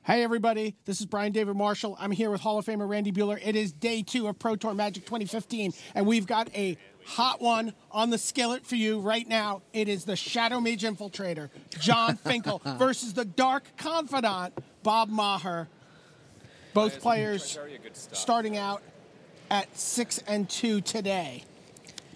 Hey, everybody. This is Brian David Marshall. I'm here with Hall of Famer Randy Buehler. It is day 2 of Pro Tour Magic 2015, and we've got a hot one on the skillet for you right now. It is the Shadow Mage Infiltrator, Jon Finkel, versus the Dark Confidant, Bob Maher. Both players starting out at 6 and 2 today.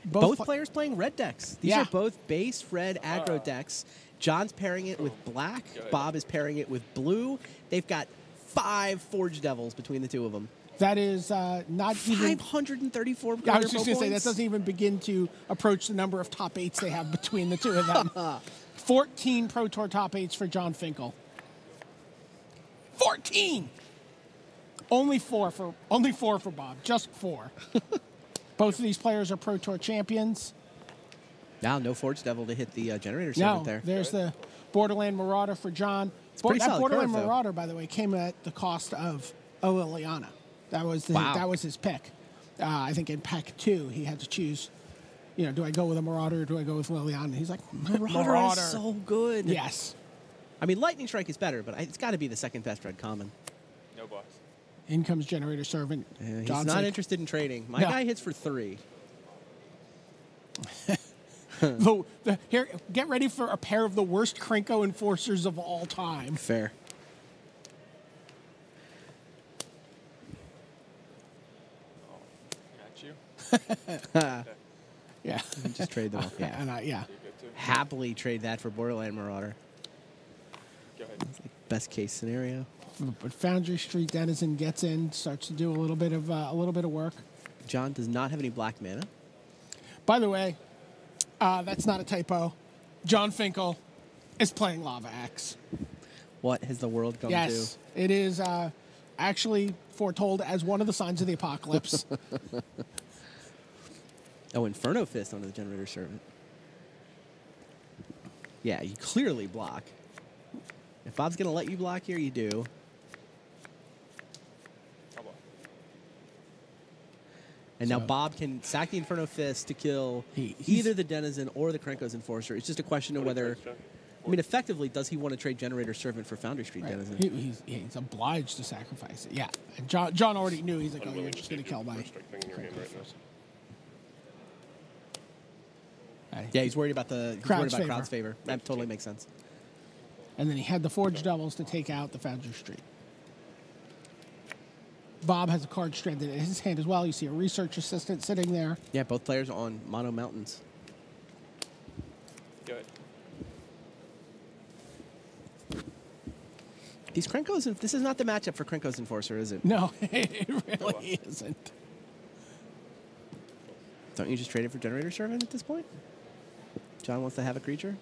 Both players playing red decks. These are both base red aggro decks. John's pairing it with black. Bob is pairing it with blue. They've got 5 Forge Devils between the two of them. That is not even 534. I was just going to say, that doesn't even begin to approach the number of top 8s they have between the two of them. 14 Pro Tour top 8s for Jon Finkel. 14! Only four for Bob. Just 4. Both of these players are Pro Tour champions. Now, no Forge Devil to hit the generator segment there. There's the Borderland Marauder for John. That Borderland Marauder, by the way, came at the cost of Liliana. That was that was his pick. I think in pack 2 he had to choose. You know, do I go with a Marauder or do I go with Liliana? He's like, Marauder is so good. Yes. I mean, Lightning Strike is better, but it's got to be the second best red common. No boss. In comes Generator Servant. He's not interested in trading. My guy hits for 3. Here, get ready for a pair of the worst Krenko enforcers of all time. Fair. Got you. Yeah. Just trade them off. Yeah. And Happily trade that for Borderland Marauder. Go ahead. It's like best case scenario. But Foundry Street Denizen gets in, starts to do a little bit of work. John does not have any black mana. By the way, that's not a typo. Jon Finkel is playing Lava Axe. What has the world come to? Yes, it is actually foretold as one of the signs of the apocalypse. Oh, Inferno Fist onto the Generator Servant. Yeah, you clearly block. If Bob's going to let you block here, you do. And now Bob can sack the Inferno Fist to kill either the Denizen or the Krenko's Enforcer. It's just a question of whether... I mean, effectively, does he want to trade Generator Servant for Foundry Street Denizen? He's obliged to sacrifice it. Yeah. And John already knew. He's like, oh, you're just going to kill my... Yeah, he's worried about crowd's favor. That totally makes sense. And then he had the Forge Devils to take out the Foundry Street. Bob has a card stranded in his hand as well. You see a research assistant sitting there. Yeah, both players are on mono mountains. Good. These Krenko's, this is not the matchup for Krenko's Enforcer, is it? No, it really isn't. Don't you just trade it for Generator Servant at this point? John wants to have a creature?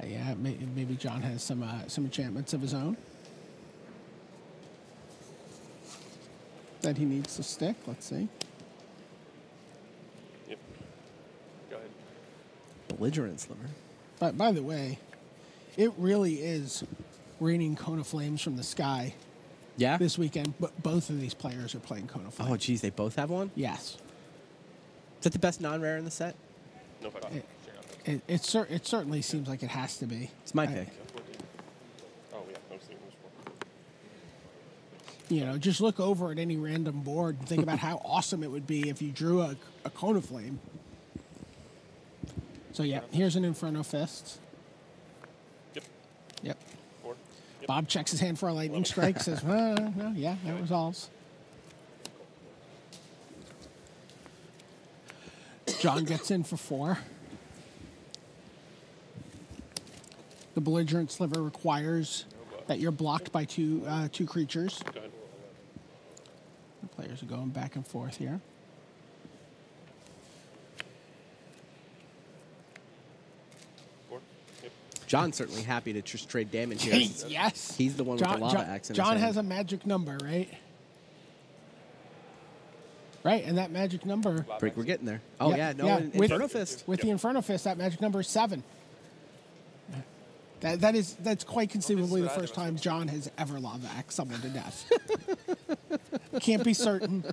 Yeah, maybe John has some enchantments of his own that he needs to stick. Let's see. Yep. Go ahead. Belligerent Sliver. But by the way, it really is raining Cone of Flames from the sky. Yeah. This weekend, but both of these players are playing Cone of Flames. Oh, geez, they both have one? Yes. Is that the best non-rare in the set? No problem. It certainly seems like it has to be. It's my pick. Oh, yeah. I'm seeing this one. You know, just look over at any random board and think about how awesome it would be if you drew a Cone of Flame. So, yeah, here's an Inferno Fist. Yep. 4. Yep. Bob checks his hand for a Lightning Strike, says, well, no, yeah, that resolves. John gets in for 4. The Belligerent Sliver requires that you're blocked by two creatures. Go ahead. The players are going back and forth here. Yep. John's certainly happy to just trade damage here. Yes. He's the one with the Lava Axe in his John hand. has a magic number, right? Right, and that magic number... We're getting there. Oh, yeah, Inferno Fist. With the Inferno Fist, that magic number is 7. That's quite conceivably the first time John has ever Lava Axed someone to death. Can't be certain.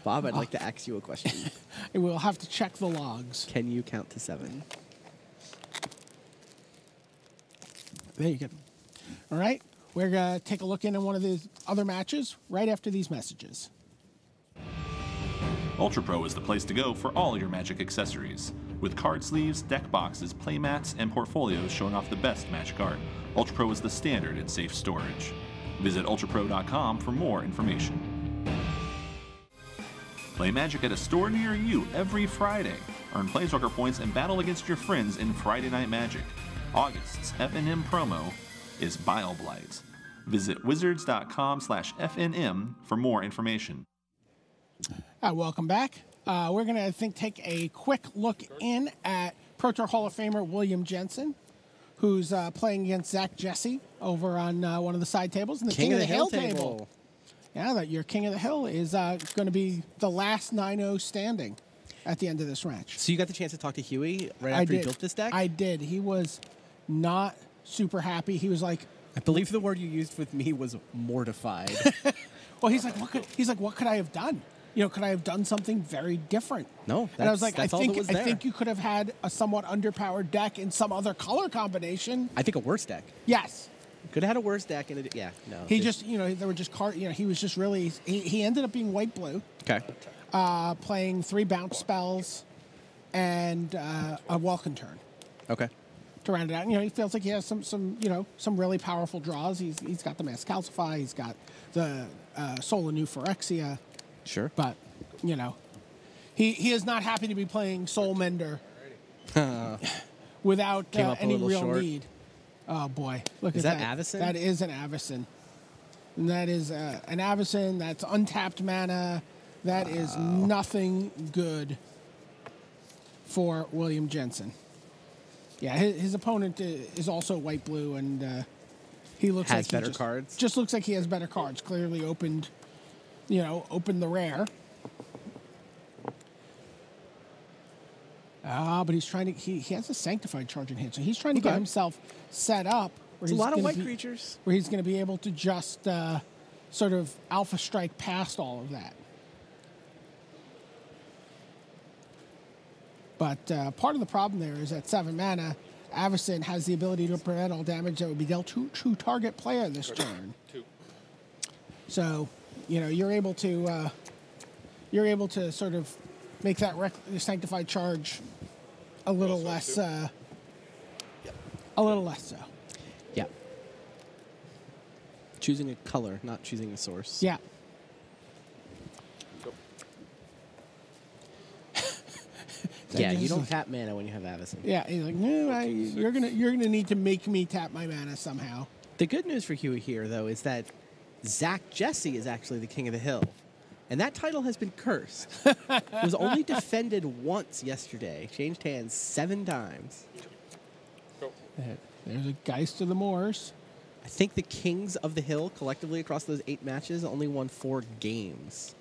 Bob, I'd like to ask you a question. We'll have to check the logs. Can you count to 7? There you go. All right. We're going to take a look in on one of the other matches right after these messages. Ultra Pro is the place to go for all your Magic accessories. With card sleeves, deck boxes, playmats, and portfolios showing off the best Magic art, Ultra Pro is the standard in safe storage. Visit ultrapro.com for more information. Play Magic at a store near you every Friday. Earn Planeswalker points and battle against your friends in Friday Night Magic. August's FNM promo is Bile Blight. Visit wizards.com/FNM for more information. Welcome back. We're going to, I think, take a quick look in at Pro Tour Hall of Famer William Jensen, who's playing against Zach Jesse over on one of the side tables. And the King of the Hill table. Yeah, that your King of the Hill is going to be the last 9-0 standing at the end of this match. So you got the chance to talk to Huey right after he built this deck? I did. He was not super happy. He was like, I believe the word you used with me was mortified. well, he's like, what could I have done? You know, could I have done something very different? No, and I was like, I think you could have had a somewhat underpowered deck in some other color combination. I think a worse deck. Yes. Could have had a worse deck. Yeah, no. He just, there were just cards, he was just really, he ended up being white-blue. Okay. Playing 3 bounce spells and a Welcome Turn. Okay. To round it out. He feels like he has some really powerful draws. He's got the Mass Calcify. He's got the Soul of New Phyrexia. Sure. But, he is not happy to be playing Soul Mender without any real need. Oh, boy. Look at that. Is that Avacyn? That is an Avacyn. And that is an Avacyn. That's untapped mana. That is nothing good for William Jensen. Yeah, his opponent is also white-blue, and he looks has like better cards. Just looks like he has better cards. Clearly opened the rare. But he's trying to. He has a Sanctified Charge in hand, so he's trying to get himself set up. It's a lot of white creatures. Where he's going to be able to just sort of alpha strike past all of that. But part of the problem there is at 7 mana, Avacyn has the ability to prevent all damage that would be dealt to target player this turn. 2. So, you're able to sort of make that Sanctified Charge a little less, a little less so. Yeah. Choosing a color, not choosing a source. Yeah. Yeah, you don't tap mana when you have Avacyn. Yeah, he's like, no, you're gonna need to make me tap my mana somehow. The good news for Huey here, though, is that Zach Jesse is actually the King of the Hill, and that title has been cursed. It was only defended once yesterday. Changed hands 7 times. There's a Geist of the Moors. I think the Kings of the Hill collectively across those 8 matches only won 4 games.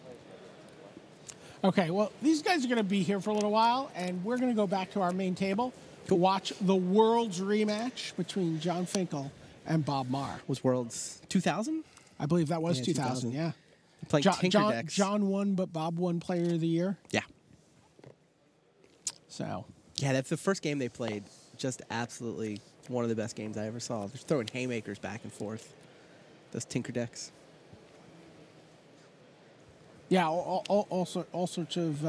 Okay, well, these guys are going to be here for a little while, and we're going to go back to our main table to watch the Worlds rematch between Jon Finkel and Bob Maher. Was Worlds 2000? I believe that was 2000, yeah. Playing Tinker decks. John won, but Bob won Player of the Year. Yeah. So. Yeah, that's the first game they played. Just absolutely one of the best games I ever saw. They're throwing haymakers back and forth. Those Tinker decks. Yeah, all sorts of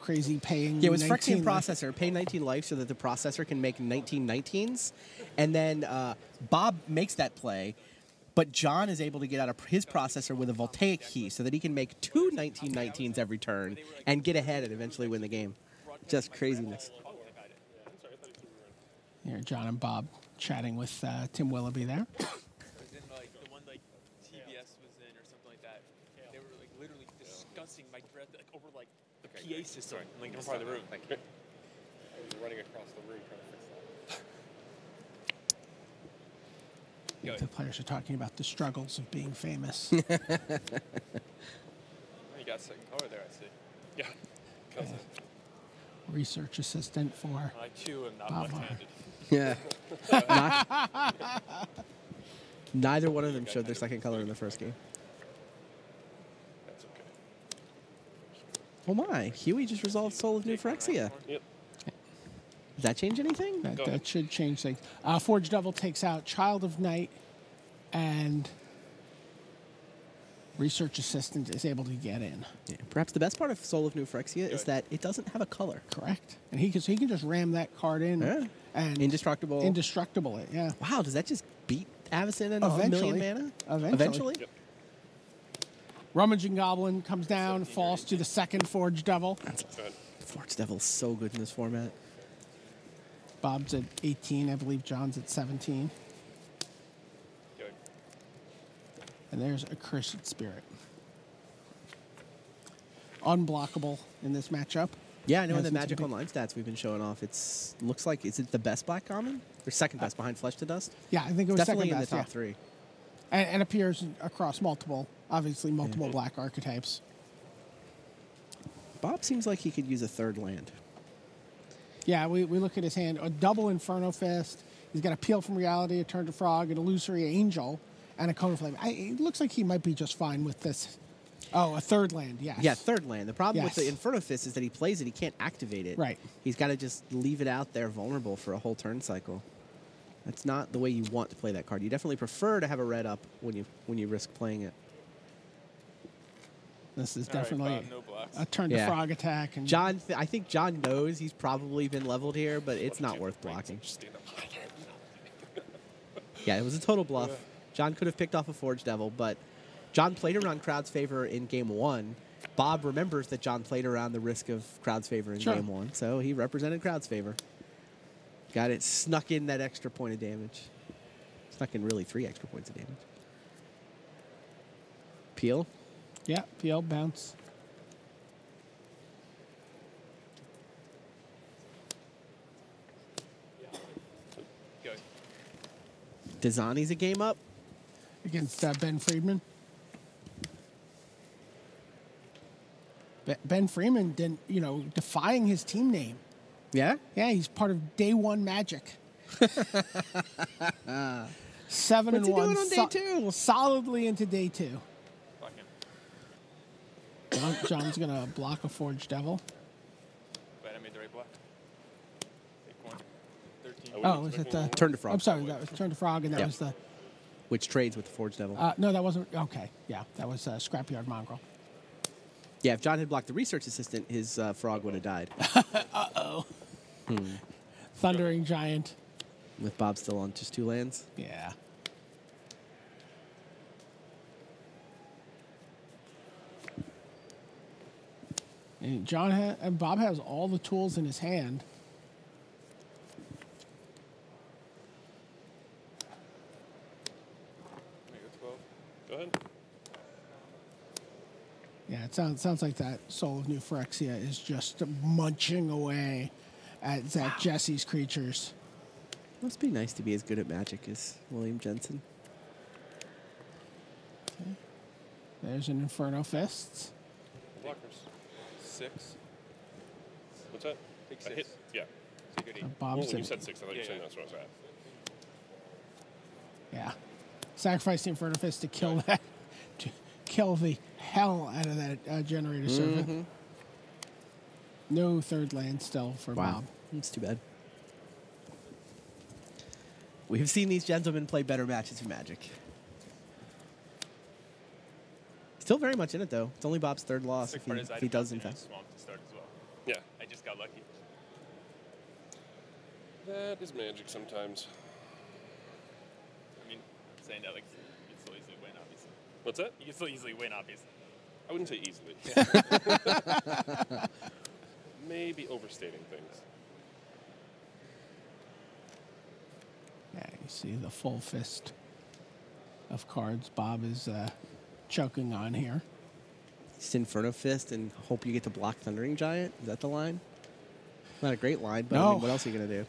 crazy paying. Yeah, it was Phyrexian processor. Pay 19 life so that the processor can make 1919s, and then Bob makes that play, but John is able to get out of his processor with a voltaic key so that he can make 2 1919s every turn and get ahead and eventually win the game. Just craziness. Here, John and Bob chatting with Tim Willoughby there. My breath over the PA system, different part of the room. Thank you. I was running across the room trying to fix that. The players are talking about the struggles of being famous. You got second color there, I see. Yeah. Research assistant for. I too am not Bob left-handed. Yeah. Neither one of them showed their second color in the first game. That's okay. Oh my, Huey just resolved Soul of New Phyrexia. Yep. Does that change anything? That should change things. Forge Devil takes out Child of Night, and Research Assistant is able to get in. Yeah. Perhaps the best part of Soul of New Phyrexia is that it doesn't have a color. Correct. And he can just ram that card in and Indestructible. Indestructible it, yeah. Wow, does that just beat Avacyn and a Eventually. million mana? Eventually. Yep. Rummaging Goblin comes down, falls to the second Forge Devil. Go ahead. Forge Devil's so good in this format. Bob's at 18, I believe John's at 17. Go ahead. And there's a Cursed Spirit. Unblockable in this matchup. Yeah, I know in the Hasn't Magic been- Online stats we've been showing off, looks like, is it the best black common? Or second best behind Flesh to Dust? Yeah, I think it was Definitely second in best, the top yeah. three. And appears across multiple black archetypes. Bob seems like he could use a third land. Yeah, we look at his hand. A double Inferno Fist. He's got a Peel from Reality, a Turn to Frog, an Illusory Angel, and a Cone of Flame. It looks like he might be just fine with this. Oh, a third land, yes. Yeah, third land. The problem with Yes. the Inferno Fist is that he plays it, he can't activate it. Right. He's got to just leave it out there vulnerable for a whole turn cycle. That's not the way you want to play that card. You definitely prefer to have a red up when you risk playing it. This is All right, definitely Bob, no blocks. a Turn to Yeah. Frog attack. And John, I think John knows he's probably been leveled here, but it's not worth blocking. Just stand up. Yeah, it was a total bluff. John could have picked off a Forge Devil, but John played around Crowd's favor in game one. Bob remembers that John played around the risk of Crowd's favor in Sure. game one, so he represented Crowd's favor. Got it, snuck in that extra point of damage. Snuck in really 3 extra points of damage. Peel. yeah, PL bounce. Go ahead. Dazani's a game up. Against Ben Friedman. Ben Freeman didn't, defying his team name. Yeah? Yeah, he's part of Day One Magic. 7 What's and he 1. doing on day two? Solidly into day 2. Block him. John's gonna block a Forge Devil. Glad I made the right block. Take one. 13. Oh, is it the Turn to Frog. I'm sorry, that was Turn to Frog, and that Yeah. was the. Which trades with the Forge Devil. No, that wasn't. Okay, yeah, that was Scrapyard Mongrel. Yeah, if John had blocked the Research Assistant, his frog would have died. Thundering Giant. With Bob still on just 2 lands. Yeah. And and Bob has all the tools in his hand. Go ahead. Yeah, it sounds like that Soul of New Phyrexia is just munching away at Zach Jesse's creatures. Must be nice to be as good at Magic as William Jensen. There's an Inferno Fists. Blockers. 6. What's that? Take I 6. hit. Yeah. So you could eat. Bob's Well, when you in- said 6, I thought you Yeah, said yeah. that's what I was at. Yeah. Sacrifice the Inferno Fist to kill that, to kill the hell out of that Generator Servant. No third land still for Bob. That's too bad. We've seen these gentlemen play better matches of Magic. Still very much in it, though. It's only Bob's 3rd loss Sick if part he, is I if he did not does, in see fact. Swamp to start as well. Yeah. I just got lucky. That is Magic sometimes. I mean, saying that, like, you can still easily win, obviously. What's that? You can still easily win, obviously. I wouldn't say easily. Maybe overstating things. Yeah, you see the full fist of cards Bob is choking on here. Just Inferno Fist and hope you get to block Thundering Giant. Is that the line? Not a great line, but I No. mean, what else are you going to do?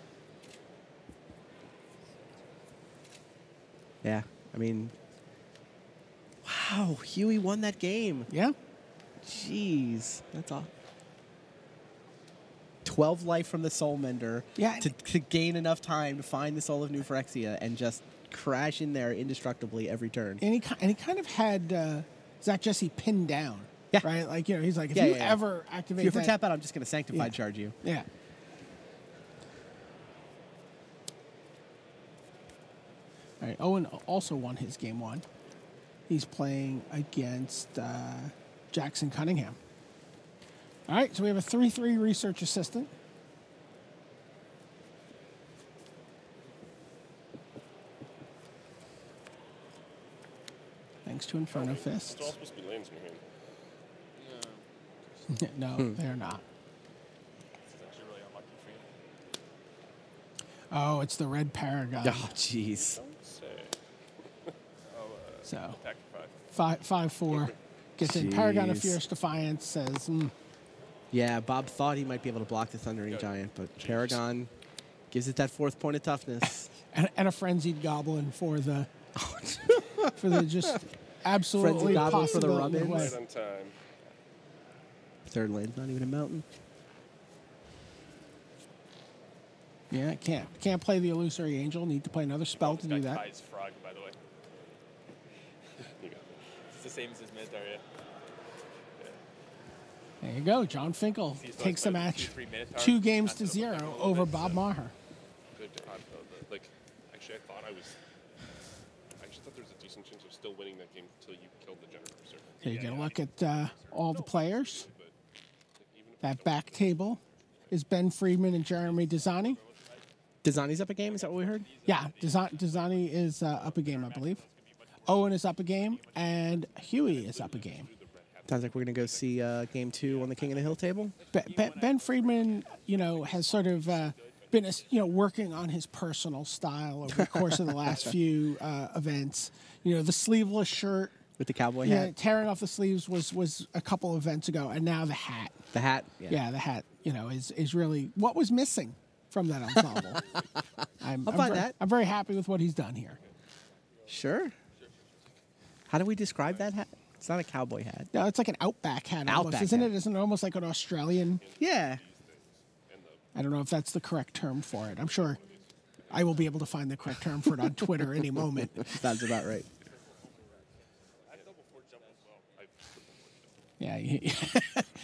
Yeah, I mean, wow, Huey won that game. Yeah. Jeez, that's all. 12 life from the Soul Mender Yeah. to gain enough time to find the Soul of New Phyrexia and just crash in there indestructibly every turn. And he kind of had Zach Jesse pinned down. Yeah. Right? Like, he's like, if Yeah, you yeah, yeah. ever If activate you ever that. tap out, I'm just going to Sanctified Yeah. charge you. Yeah. All right, Owen also won his game 1. He's playing against Jackson Cunningham. All right, so we have a 3-3 research assistant. Thanks to Inferno Fists. It's all supposed to be lands in your hand. No, they're not. This is actually really unlucky for you. Oh, it's the red Paragon. Oh, jeez. Don't say. So Pack 5. 5-4 gets in. Paragon of Jeez. Fierce Defiance says, Yeah, Bob thought he might be able to block the Thundering Giant, but Paragon gives it that 4th point of toughness. and a Frenzied Goblin for the for the just absolutely Frenzied Goblin for the possible rub-ins. way. Right on time. 3rd lane's not even a mountain. Yeah, can't play the Illusory Angel. Need to play another spell to do that. Kai's frog, by the way. You got it. It's the same as his Minotaur, yeah. There you go. Jon Finkel He's takes the like match 2-3 Minotaur. 2 games Has to to look like 0 a little over bit, Bob so- Maher. Good. Like, actually, I thought I actually thought there was a decent chance of still winning that game until you killed the General Berserker. So you get a look at all the players. But even if That back table is Ben Friedman and Jeremy Desani. Desani's up a game, is that what we heard? Yeah, Desani is up a game, I believe. Owen is up a game, and Huey is up a game. Sounds like we're going to go see game 2 on the King of the Hill table. Ben Friedman, has sort of been, working on his personal style over the course of the last few events. The sleeveless shirt, With the cowboy hat. tearing off the sleeves was a couple events ago, and now the hat. The hat. Yeah, the hat, is really what was missing from that ensemble. I'm find that. I'm very happy with what he's done here. Sure. How do we describe that hat? It's not a cowboy hat. No, it's like an Outback hat almost, Outback isn't hat. it? Isn't it almost like an Australian? Yeah. I don't know if that's the correct term for it. I'm sure I will be able to find the correct term for it on Twitter any moment. Sounds about right. Yeah, you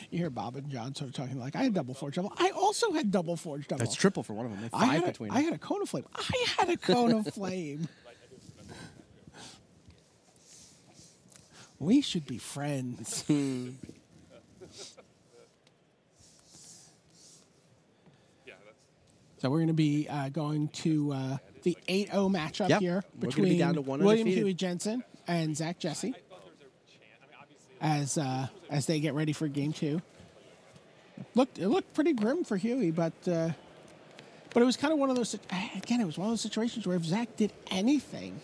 hear Bob and John sort of talking like, I had double forge double. I also had double forge double. That's triple for one of them. They have I 5 had, between I them. had a cone of flame. I had a cone of flame. We should be friends. So we're going to be going to the 8-0 matchup Yep. here We're gonna be between down to one William undefeated. Huey Jensen and Zach Jesse as they get ready for game 2. It looked pretty grim for Huey, but it was kind of one of those. Again, it was one of those situations where if Zach did anything,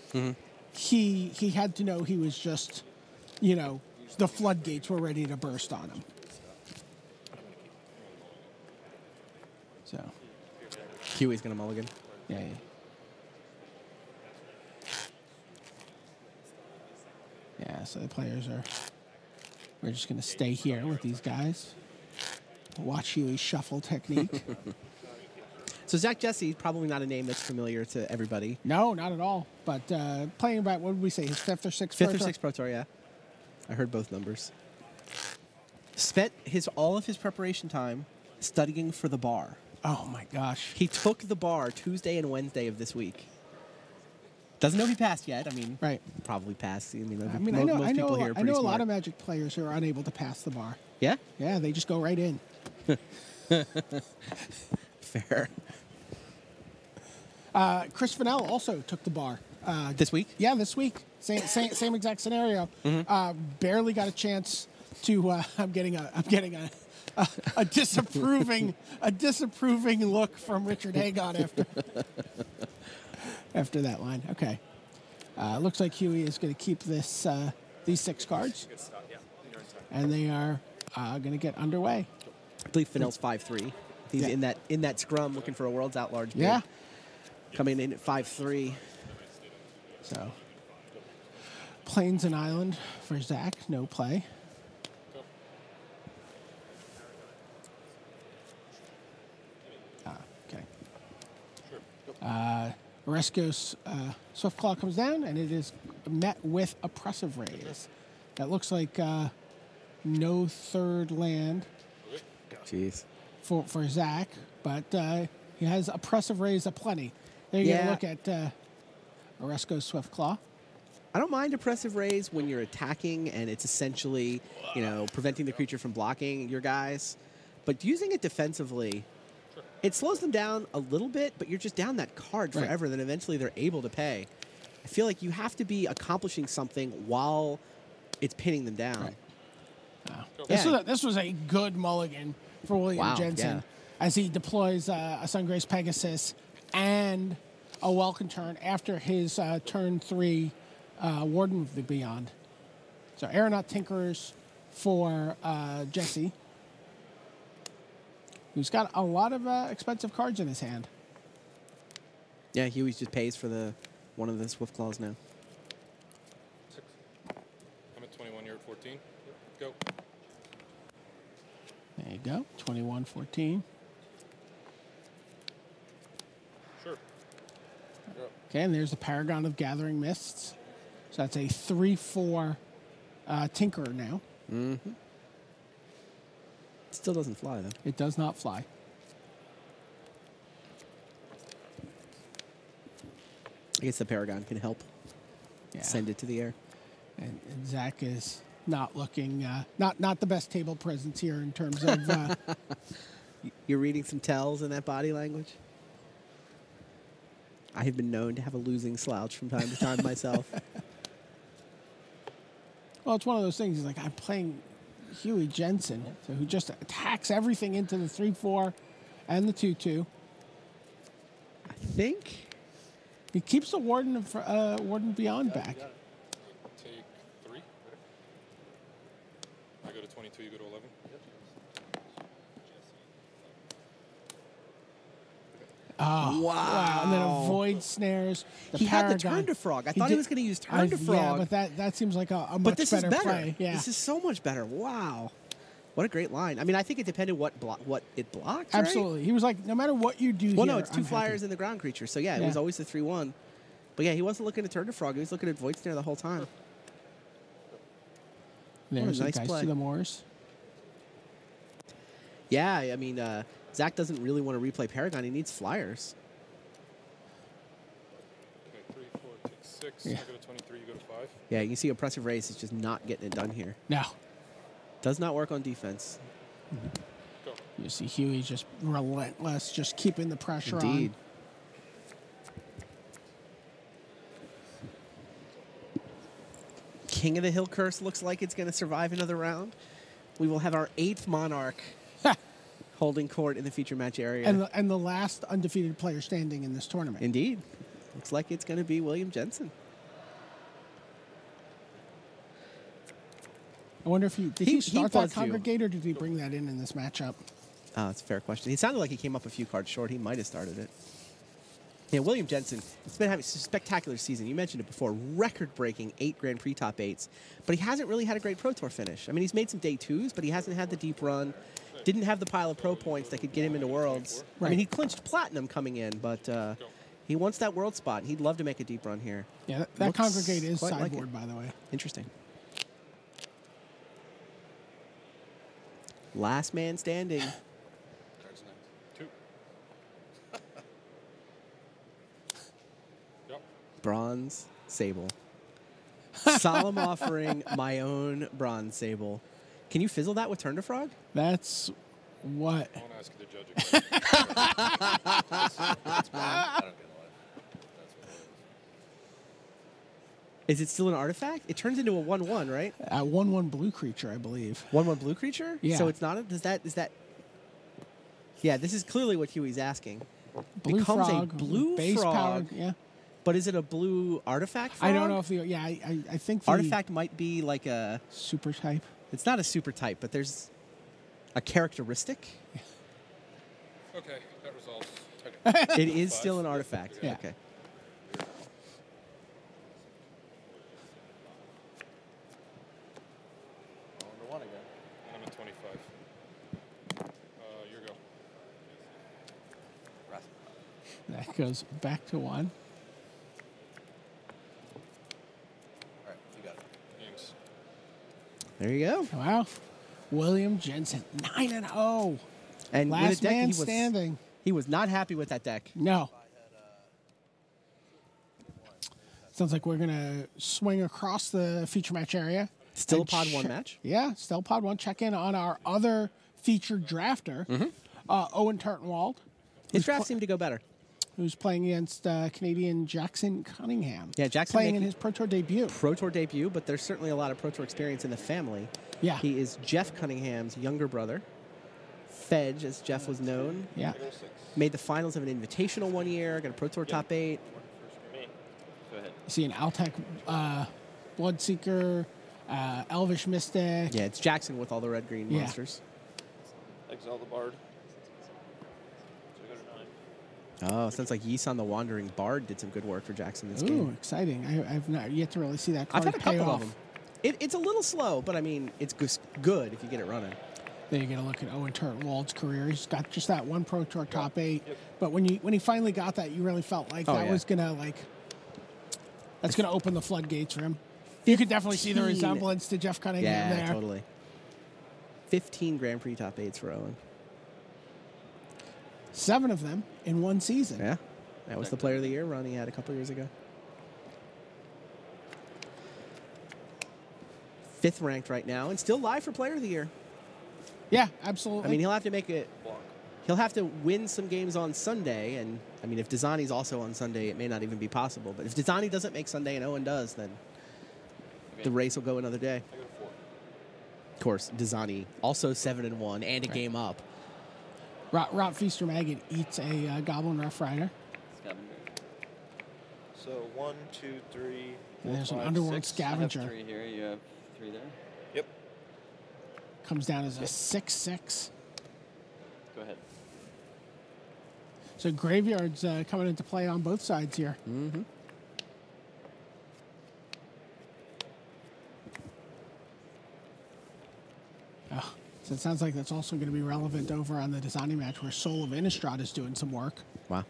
he had to know he was just, the floodgates were ready to burst on him. So, Huey's going to mulligan. yeah. Yeah, so the players we're just going to stay here with these guys. Watch Huey's shuffle technique. So Zach Jesse, probably not a name that's familiar to everybody. No, not at all. But playing about, what did we say, his 5th or 6th? 5th Pro or Tour? 6th Pro Tour, yeah. I heard both numbers. Spent all of his preparation time studying for the bar. Oh, my gosh. He took the bar Tuesday and Wednesday of this week. Doesn't know he passed yet. I mean, Right. probably passed. I most know people here are I pretty know a smart. lot of Magic players who are unable to pass the bar. Yeah? Yeah, they just go right in. Fair. Chris Fennell also took the bar. This week? Yeah, this week. Same exact scenario. Barely got a chance to. I'm getting a disapproving look from Richard Hagon after that line. Okay, looks like Huey is going to keep these 6 cards, and they are going to get underway. I believe Fennell's 5'3". He's Yeah. in that scrum looking for a Worlds at Large bid. Yeah. Coming in at 5'3". So, Plains and Island for Zach, no play. Okay. Oreskos Swiftclaw comes down, and it is met with Oppressive Raise. That looks like no 3rd land Jeez. for Zach, but he has Oppressive Raise aplenty. There you get a Yeah. look at Oresco's Swift Claw. I don't mind Oppressive Raise when you're attacking and it's essentially, preventing the creature from blocking your guys. But using it defensively, it slows them down a little bit, but you're just down that card forever. Then eventually they're able to pay. I feel like you have to be accomplishing something while it's pinning them down. Right. This was a good mulligan for William Jensen as he deploys a Sungrace Pegasus and a Welcome Turn after his turn 3 Warden of the Beyond. So Aeronaut Tinkerers for Jesse, who's got a lot of expensive cards in his hand. Yeah, he always just pays for one of the Swift Claws now. 6. I'm at 21. You're at 14. Go. There you go. 21-14. Sure. Okay, and there's the Paragon of Gathering Mists. So that's a 3/4 Tinkerer now. Mm-hmm. Still doesn't fly, though. It does not fly. I guess the Paragon can help send it to the air. And Zach is not looking, not the best table presence here in terms of... You're reading some tells in that body language? I have been known to have a losing slouch from time to time myself. Well, it's one of those things. Like, I'm playing Huey Jensen, who just attacks everything into the 3/4 and the 2/2. I think he keeps the Warden Beyond back. Take 3. I go to 22. You go to 11. Oh, wow. And then avoid snares. He had the Turn to Frog. I thought he was going to use Turn to Frog. Yeah, but that seems like a much better play. Yeah. This is so much better. Wow. What a great line. I mean, I think it depended what it blocked, Absolutely. Right? He was like, no matter what you do Well, no, it's 2 flyers in the ground creature. So, yeah, it was always the 3/1. But, yeah, he wasn't looking to Turn to Frog. He was looking at Void Snare the whole time. There's nice guys play. to the Moors. Yeah, I mean, Zach doesn't really want to replay Paragon. He needs flyers. Okay, 3, 4, take 6. Yeah. I go to 23. You go to 5. Yeah, you can see Oppressive Race is just not getting it done here. No. Does not work on defense. Go. You see Huey just relentless, just keeping the pressure Indeed. on. King of the Hill Curse looks like it's going to survive another round. We will have our 8th Monarch holding court in the feature match area. And the last undefeated player standing in this tournament. Indeed. Looks like it's going to be William Jensen. I wonder if did he start that was due. Congregate, or did he bring that in this matchup? That's a fair question. He sounded like he came up a few cards short. He might have started it. Yeah, William Jensen, he's been having a spectacular season. You mentioned it before, record-breaking 8 Grand Prix top 8s. But he hasn't really had a great Pro Tour finish. I mean, he's made some day 2s, but he hasn't had the deep run. Didn't have the pile of pro points that could get him into Worlds. Right. I mean, he clinched Platinum coming in, but he wants that World spot. He'd love to make a deep run here. Yeah, that Congregate is quite like sideboard, it. by the way. Interesting. Last man standing. 2. Yep. Bronze Sable. Solemn offering my own Bronze Sable. Can you fizzle that with Turn to Frog? That's what. I want to ask you to judge it. That's mine. I don't get a lot. That's what it Is it still an artifact? It turns into a 1/1, right? 1/1 blue creature, I believe. 1/1 blue creature? Yeah. So it's not is that Yeah, this is clearly what Huey's asking. Blue Becomes frog, a blue base frog. powered, yeah. But is it a blue artifact frog? I don't know if I think the artifact might be like a super type. It's not a super type, but there's a characteristic. Okay, that resolves. Okay. It is still an artifact. Yeah. Okay. Number 1 again. I'm at 25. Your go. That goes back to 1. All right, you got it. Thanks. There you go. Wow. William Jensen, 9-0. And with Last a deck, man he was standing. He was not happy with that deck. No. Sounds like we're going to swing across the feature match area. Still a pod 1 match? Yeah, still pod 1. Check in on our other featured drafter, Owen Turtenwald. His draft seemed to go better. Who's playing against Canadian Jackson Cunningham. Yeah, Jackson playing in his Pro Tour debut. Pro Tour debut, but there's certainly a lot of Pro Tour experience in the family. Yeah. He is Jeff Cunningham's younger brother. Fedge, as Jeff was known. Yeah. Made the finals of an invitational one year, got a Pro Tour top 8. Go ahead. You see an Altec Bloodseeker, Elvish Mystic. Yeah, it's Jackson with all the red-green monsters. Exile the Bard. So we go to 9. Oh, sounds like Yisan the Wandering Bard did some good work for Jackson this Ooh, game. exciting. I've not yet to really see that I've card had a pay couple off. of them. It's a little slow, but I mean, it's good if you get it running. Then you get a look at Owen Turtenwald's career. He's got just that one Pro Tour top 8. But when he finally got that, you really felt like that was gonna that's gonna open the floodgates for him. You could definitely see the resemblance to Jeff Cunningham there. Yeah, totally. 15 Grand Prix top 8s for Owen. 7 of them in one season. Yeah, that was the Player of the Year run he had a couple years ago. 5th ranked right now, and still live for Player of the Year. Yeah, absolutely. I mean, he'll have to make it. He'll have to win some games on Sunday, and I mean, if Desani's also on Sunday, it may not even be possible. But if Desani doesn't make Sunday and Owen does, then the race will go another day. I go to 4. Of course, Desani also 7-1 and a game up. Rot Feaster Maggot eats a Goblin Rough Rider. So 1, 2, 3. And there's an 5, Underworld 6. Scavenger. I have 3 here. You have 3 there. Yep. Comes down as a 6/6. Go ahead. So Graveyard's coming into play on both sides here. Mm-hmm. Oh, so it sounds like that's also going to be relevant over on the Desani match where Soul of Innistrad is doing some work. Wow.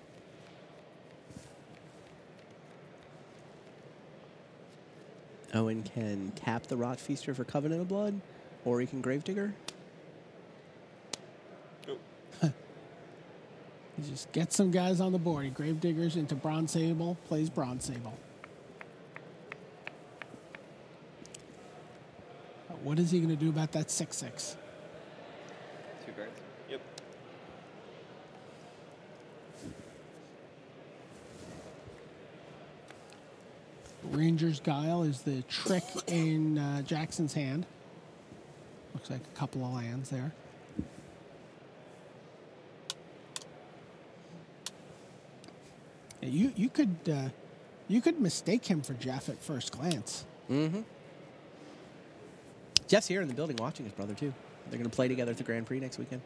Owen can tap the Rot Feaster for Covenant of Blood, or he can Gravedigger. He just gets some guys on the board. He Gravediggers into Bronze Sable, plays Bronze Sable. What is he going to do about that 6/6? 2 cards. Yep. Ranger's Guile is the trick in Jackson's hand. Looks like a couple of lands there. Yeah, you could mistake him for Jeff at first glance. Mm-hmm. Jeff's here in the building watching his brother, too. They're going to play together at the Grand Prix next weekend.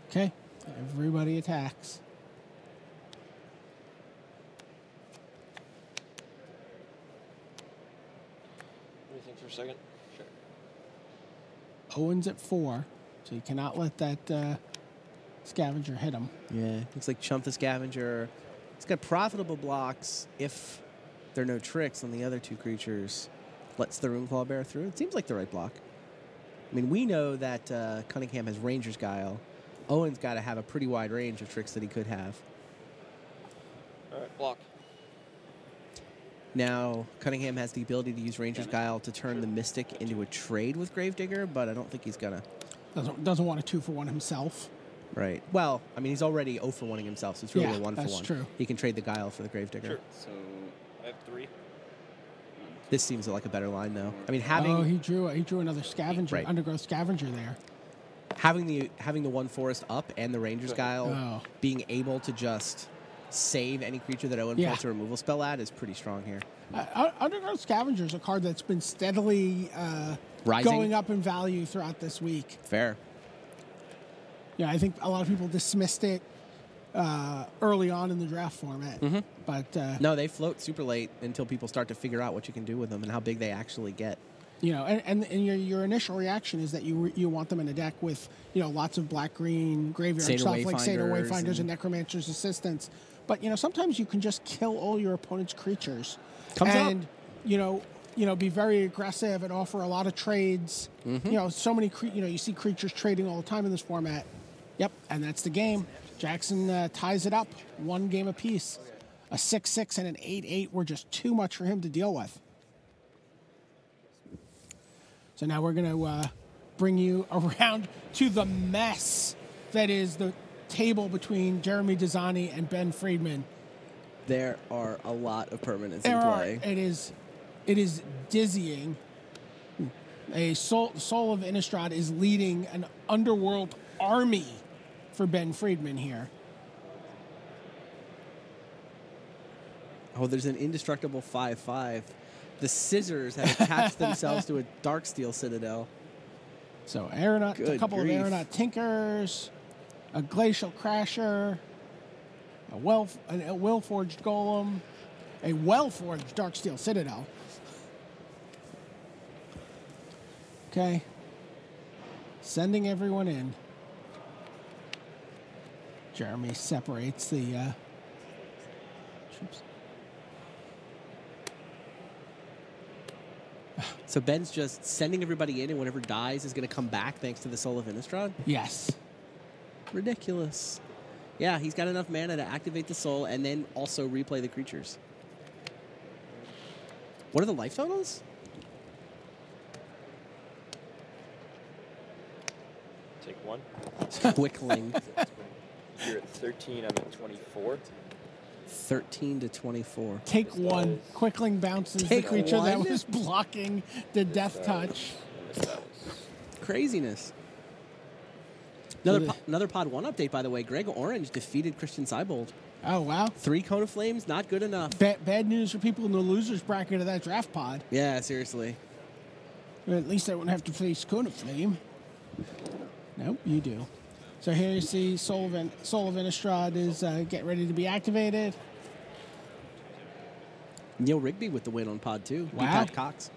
Okay, everybody attacks. What do you think for a second? Sure. Owen's at 4, so you cannot let that Scavenger hit him. Yeah, looks like Chump the Scavenger. It's got profitable blocks if there are no tricks on the other 2 creatures. Lets the Runeclaw bear through. It seems like the right block. I mean, we know that Cunningham has Ranger's Guile. Owen's got to have a pretty wide range of tricks that he could have. All right, block. Now, Cunningham has the ability to use Ranger's Guile to turn the Mystic into a trade with Gravedigger, but I don't think he's going to. Doesn't want a 2-for-1 himself. Right. Well, I mean, he's already 0-for-1ing himself, so it's really Yeah, a 1-for-1. that's true. He can trade the Guile for the Gravedigger. Sure. So I have 3. This seems like a better line, though. I mean, having he drew another Scavenger, Right. Undergrowth Scavenger there. having the 1 forest up and the Ranger's Guile, Oh. being able to just save any creature that Owen puts a removal spell at is pretty strong here. Undergrowth Scavenger is a card that's been steadily Rising? going up in value throughout this week. Fair. Yeah, I think a lot of people dismissed it early on in the draft format. Mm-hmm. But No, they float super late until people start to figure out what you can do with them and how big they actually get. and your initial reaction is that you want them in a deck with lots of black-green graveyard Seder stuff like Seder Wayfinders Wayfinders and Necromancer's Assistants. But sometimes you can just kill all your opponent's creatures. Comes up. And be very aggressive and offer a lot of trades. Mm-hmm. So many you see creatures trading all the time in this format. Yep, and that's the game. Jackson ties it up, 1 game apiece. A 6-6 and an 8-8 were just too much for him to deal with. So now we're going to bring you around to the mess that is the table between Jeremy Desani and Ben Friedman. There are a lot of permanents in play. It is dizzying. Soul of Innistrad is leading an underworld army for Ben Friedman here. Oh, there's an indestructible 5/5. The scissors have attached themselves to a Darksteel Citadel. So Aeronaut, a Good couple grief. of Aeronaut Tinkers, a Glacial Crasher, a Will-Forged Golem, a well-forged Darksteel Citadel. Okay. Sending everyone in. Jeremy separates the troops. So Ben's just sending everybody in, and whatever dies is going to come back thanks to the Soul of Innistrad? Yes. Ridiculous. Yeah, he's got enough mana to activate the soul and then also replay the creatures. What are the life totals? Take one. Quickling. You're at 13. I'm at 24. 13 to 24. Take one. Quickling bounces Take the creature that one? was blocking the death touch. Craziness. Another Pod 1 update, by the way. Greg Orange defeated Christian Seibold. Oh, wow. 3 Cone of Flames, not good enough. Bad news for people in the losers bracket of that draft pod. Yeah, seriously. But at least I wouldn't have to face Cone of Flame. Nope, you do. So here you see Soul of Innistrad is getting ready to be activated. Neil Rigby with the win on Pod 2. Wow. Pat Cox.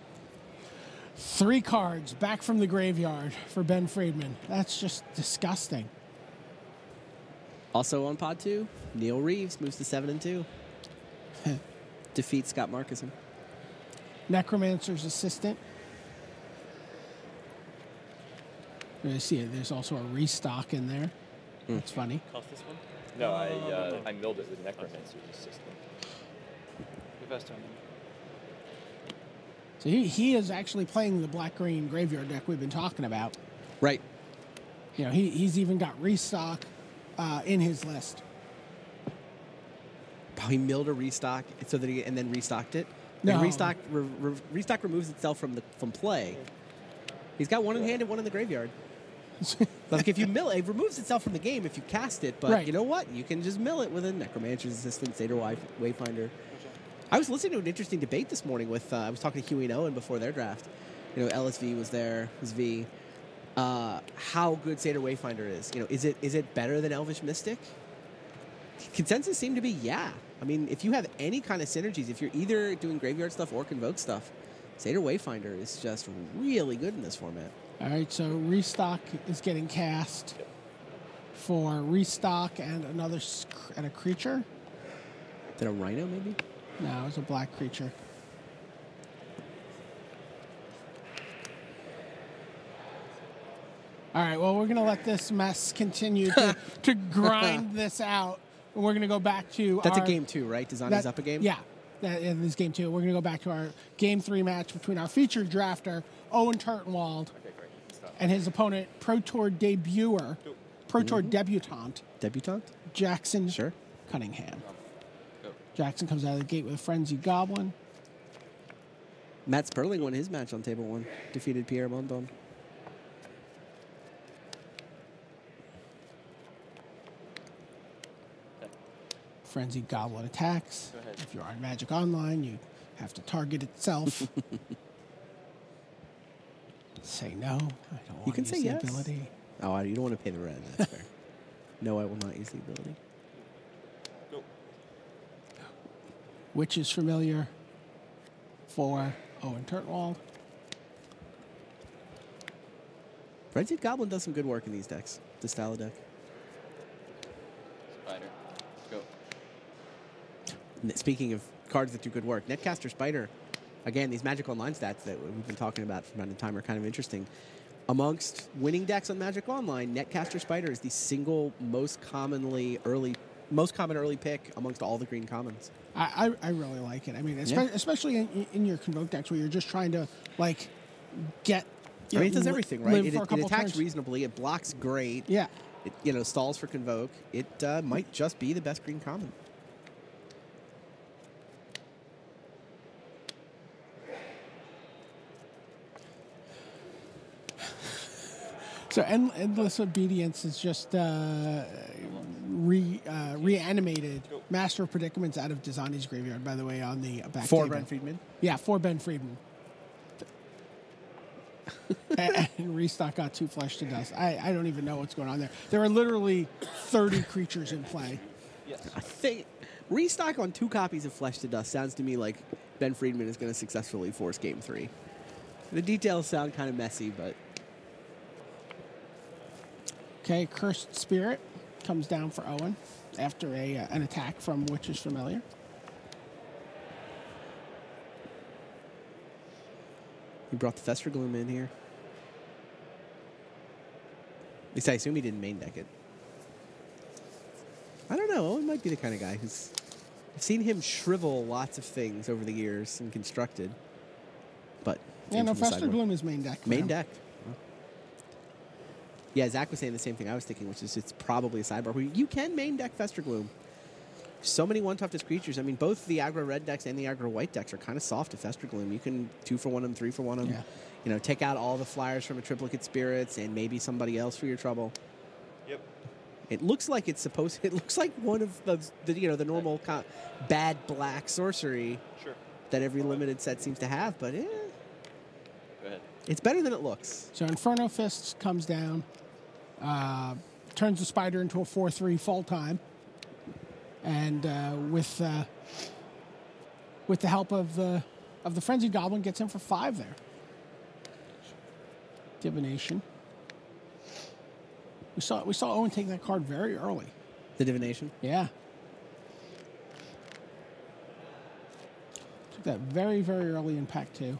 3 cards back from the graveyard for Ben Friedman. That's just disgusting. Also on Pod 2, Neil Reeves moves to 7-2. Defeats Scott Markison. Necromancer's Assistant. You see it. There's also a restock in there. That's funny. Cost this one? No, I milled it with Necromancer's Assistant. The best time. So he is actually playing the black-green graveyard deck we've been talking about. Right. You know, he's even got restock in his list. Oh, he milled a restock so that and then restocked it. No. And restock removes itself from play. He's got one in hand and one in the graveyard. Like if you mill it, it removes itself from the game if you cast it. But Right. you know what? You can just mill it with a Necromancer's Assistant, Seder Wayfinder. I was listening to an interesting debate this morning with I was talking to Huey and Owen before their draft. You know, LSV was there, it was V. How good Seder Wayfinder is. You know, is it better than Elvish Mystic? Consensus seemed to be yeah. I mean, if you have any kind of synergies, if you're either doing graveyard stuff or convoke stuff, Seder Wayfinder is just really good in this format. All right, so restock is getting cast for restock and a creature. Is that a Rhino, maybe? No, it's a black creature. All right, well, we're going to let this mess continue to grind this out. And we're going to go back to That's a game 2, right? Desani's up a game? Yeah, that is game 2. We're going to go back to our game 3 match between our featured drafter, Owen Turtenwald, and his opponent, Pro Tour debutant, Debutant? Jackson Sure. Cunningham. Jackson comes out of the gate with a Frenzy Goblin. Matt Sperling won his match on table 1. Defeated Pierre Mondon. Frenzy Goblin attacks. If you're on Magic Online, you have to target itself. Say no. I don't want You can to say use yes. the ability. Oh, you don't want to pay the red. That's fair. No, I will not use the ability. Which is familiar for Owen Turtenwald. Frenzied Goblin does some good work in these decks. This style of deck. Spider. Go. Speaking of cards that do good work, Netcaster Spider. Again, these Magic Online stats that we've been talking about from time to time are kind of interesting. Amongst winning decks on Magic Online, Netcaster Spider is the single most commonly early most common early pick amongst all the green commons. I really like it. I mean, especially in your Convoke decks where you're just trying to, like, get... I mean, it does everything, right? It attacks turns. reasonably. It blocks great. Yeah. It, stalls for Convoke. It might just be the best green common. So Endless Obedience is just reanimated Master of Predicaments out of Dizani's graveyard, by the way, on the back For table. Ben Friedman? Yeah, for Ben Friedman. And Restock got 2 Flesh to Dust. I don't even know what's going on there. There are literally 30 creatures in play. Yes. I think Restock on 2 copies of Flesh to Dust sounds to me like Ben Friedman is going to successfully force Game 3. The details sound kind of messy, but... Okay, Cursed Spirit comes down for Owen after an attack from Witch's Familiar. He brought the Fester Gloom in here. At least I assume he didn't main deck it. I don't know. Owen might be the kind of guy who's... I've seen him shrivel lots of things over the years and constructed. But... Yeah, no, Fester Gloom is main deck. Main deck. Yeah, Zach was saying the same thing I was thinking, which is it's probably a sidebar where you can main deck Fester Gloom. So many one-toughest creatures. I mean, both the aggro red decks and the aggro white decks are kind of soft to Fester Gloom. You can 2 for 1 them, 3 for 1 them. Yeah. Take out all the flyers from a Triplicate Spirits and maybe somebody else for your trouble. Yep. It looks like it's supposed. It looks like one of the normal bad black sorcery that every limited set seems to have, but Go ahead. It's better than it looks. So Inferno Fists comes down, turns the Spider into a 4/3 full time, and with the help of the Frenzied Goblin, gets in for 5 there. Divination. We saw Owen take that card very early. The Divination. Yeah. Took that very, very early in pack 2.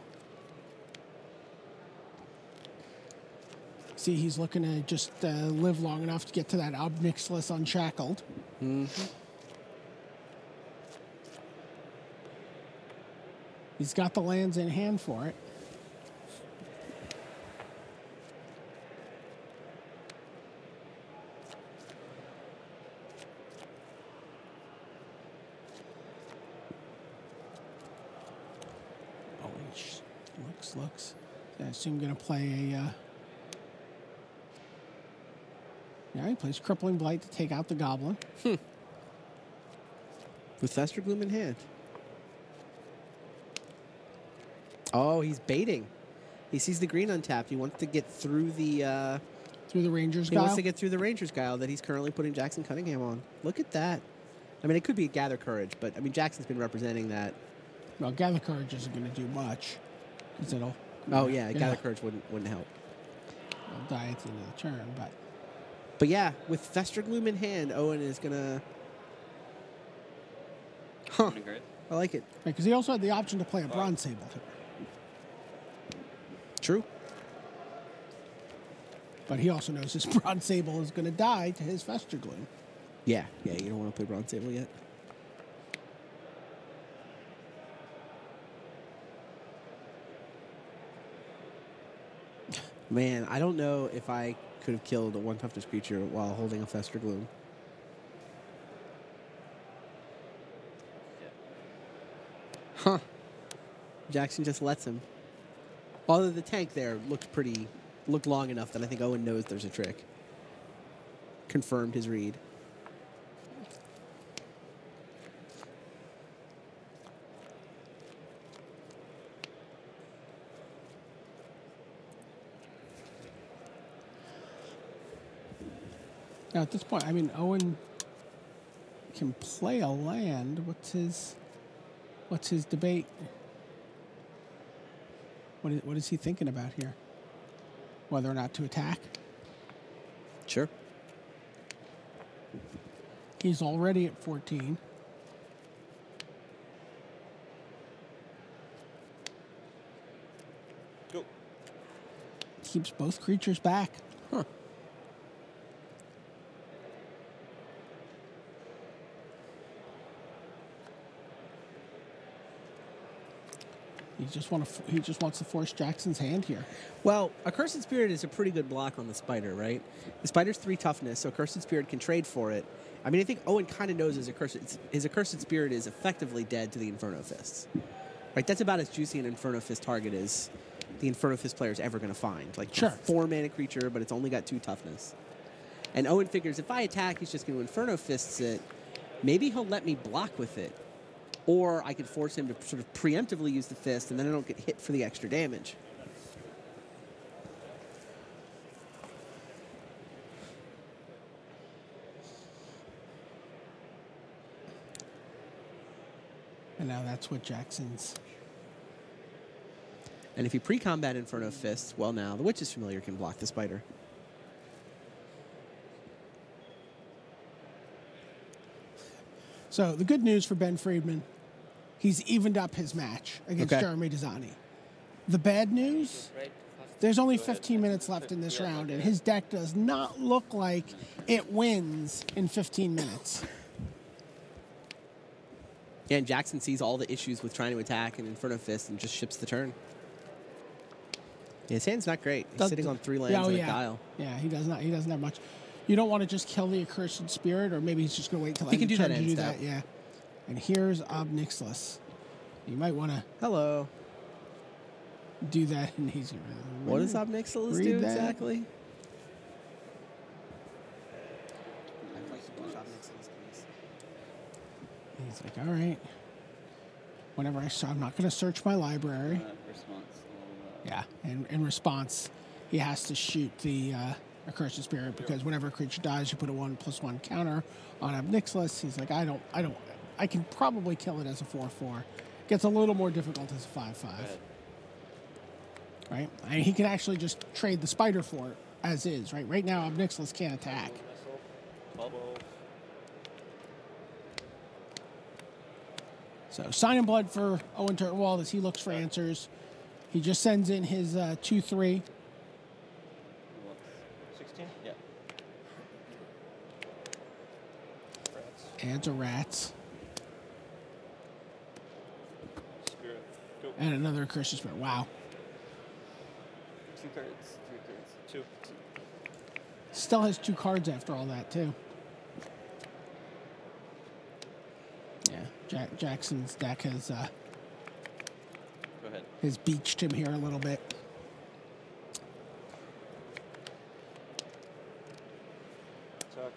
See, he's looking to just live long enough to get to that Obnixilis Unshackled. Mm-hmm. He's got the lands in hand for it. Oh, looks. I assume going to play a... Yeah, he plays Crippling Blight to take out the Goblin. With Fester Gloom in hand. Oh, he's baiting. He sees the green untapped. He wants to get through the... through the Ranger's He Guile? wants to get through the Ranger's Guile that he's currently putting Jackson Cunningham on. Look at that. I mean, it could be Gather Courage, but, I mean, Jackson's been representing that. Well, Gather Courage isn't going to do much. Because it'll... Oh, yeah, Gather Courage wouldn't help. It'll die at the end of the turn, but... But yeah, with Fester Gloom in hand, Owen is gonna... Huh. Great. I like it. Because he also had the option to play a Bronze Sable. True. But he also knows his Bronze Sable is going to die to his Fester Gloom. Yeah, you don't want to play Bronze Sable yet. Man, I don't know if I could have killed a one toughness creature while holding a Fester Gloom. Huh. Jackson just lets him. Although the tank there looked long enough that I think Owen knows there's a trick. Confirmed his read. Now, at this point, I mean, Owen can play a land. What's his debate? What is he thinking about here? Whether or not to attack? Sure. He's already at 14. Go. Keeps both creatures back. Huh. He just wants to force Jackson's hand here. Well, a Cursed Spirit is a pretty good block on the Spider, right? The Spider's 3 toughness, so Cursed Spirit can trade for it. I mean, I think Owen kind of knows his Accursed Spirit is effectively dead to the Inferno Fists. Right? That's about as juicy an Inferno Fist target as the Inferno Fist player is ever going to find. Like, sure. 4-mana creature, but it's only got 2 toughness. And Owen figures if I attack, he's just going to Inferno Fists it. Maybe he'll let me block with it. Or I could force him to sort of preemptively use the fist, and then I don't get hit for the extra damage. And now that's what Jackson's... And if you pre-combat Inferno Fists, well now, the Witch's Familiar can block the Spider. So the good news for Ben Friedman, he's evened up his match against Jeremy Desani. The bad news, there's only 15 minutes left in this round, and his deck does not look like it wins in 15 minutes. Yeah, and Jackson sees all the issues with trying to attack and Inferno Fist and just ships the turn. Yeah, his hand's not great. He's sitting on 3 lands and a Guile. Yeah, he doesn't have much. You don't want to just kill the Accursed Spirit, or maybe he's just going to wait till he can do that to end do step. that. Yeah. And here's Ob Nixilis. You might want to Hello. do that, and he's going to... What does Ob Nixilis do exactly? He's like, all right. Whenever I'm not going to search my library. Yeah, and in response, he has to shoot the Accursed Spirit, because whenever a creature dies, you put a 1/+1 counter on Ob Nixilis. He's like, I can probably kill it as a 4/4. Gets a little more difficult as a 5/5. Right? And he can actually just trade the Spider for it as is, right? Right now, Ob Nixilis can't attack. So, Sign in Blood for Owen Turtenwald as he looks for answers. He just sends in his 2/3. 16? Yeah. Adds a Rats. Spirit. Go. And another Accursed Spirit. Wow. 2 cards. 3 cards. 2. Still has 2 cards after all that, too. Yeah, Jackson's deck has Go ahead. has beached him here a little bit. Attack.